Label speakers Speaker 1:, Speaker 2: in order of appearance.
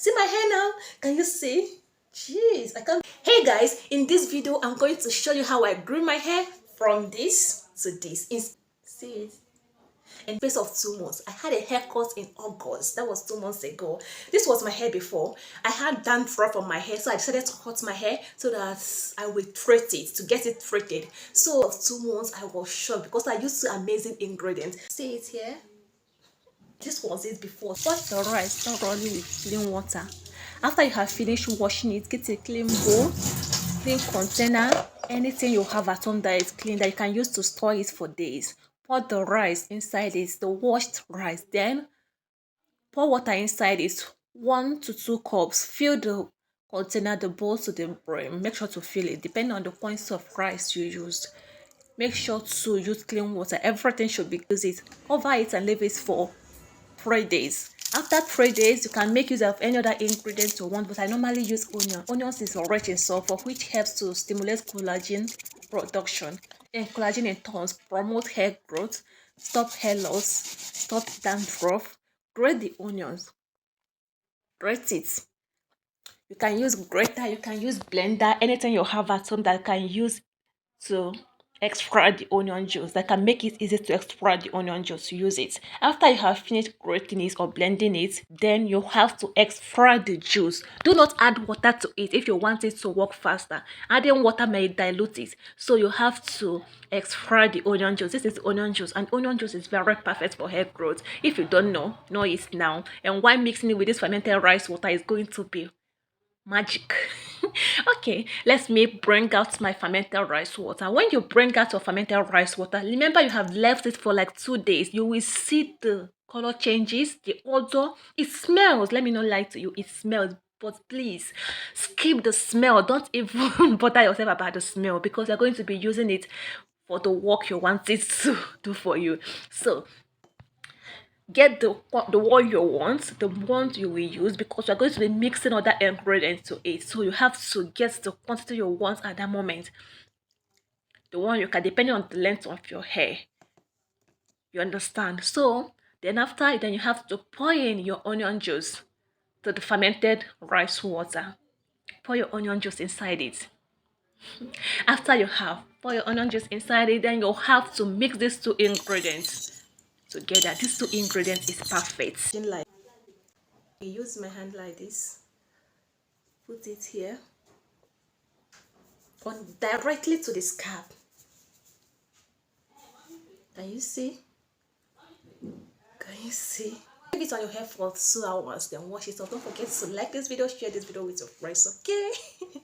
Speaker 1: See my hair now? Can you see? Jeez, I can't. Hey guys, in this video, I'm going to show you how I grew my hair from this to this. See it? In space of 2 months. I had a haircut in August. That was 2 months ago. This was my hair before. I had dandruff on my hair, so I decided to cut my hair so that I will treat it, to get it treated. So of 2 months, I was shocked because I used amazing ingredients. See it here? This was it before. Wash the rice thoroughly with clean water. After you have finished washing it, get a clean bowl, clean container, anything you have at home that is clean that you can use to store it for days. Pour the rice inside it, the washed rice. Then pour water inside it, 1 to 2 cups. Fill the container, the bowl to the brim. Make sure to fill it depending on the quantity of rice you used. Make sure to use clean water. Everything should be used. Cover it and leave it for 3 days. After 3 days, you can make use of any other ingredient you want, but I normally use onion. Onions is rich in sulfur, which helps to stimulate collagen production. And collagen in turn promote hair growth, stop hair loss, stop dandruff. Grate the onions. Grate it. You can use grater, you can use blender, anything you have at home that can use to extract the onion juice, that can make it easy to extract the onion juice. Use it. After you have finished grating it or blending it, then you have to extract the juice. Do not add water to it if you want it to work faster. Adding water may dilute it, so you have to extract the onion juice. This is onion juice, and onion juice is very perfect for hair growth. If you don't know it now. And why mixing it with this fermented rice water is going to be magic. Okay, let me bring out my fermented rice water. When you bring out your fermented rice water, remember you have left it for like 2 days. You will see the color changes, the odor. It smells. Let me not lie to you, it smells. But please skip the smell. Don't even bother yourself about the smell, because you're going to be using it for the work you want it to do for you. So get the one you want, the one you will use, because you're going to be mixing other ingredients to it. So you have to get the quantity you want at that moment, the one you can, depending on the length of your hair. You understand? So then after, then you have to pour in your onion juice to the fermented rice water. Pour your onion juice inside it. After you have pour your onion juice inside it, then you'll have to mix these 2 ingredients together. These 2 ingredients is perfect. Like, I use my hand like this, put it here, or directly to the scalp. Can you see? Can you see? Leave it on your hair for 2 hours, then wash it off. Don't forget to like this video, share this video with your friends, okay?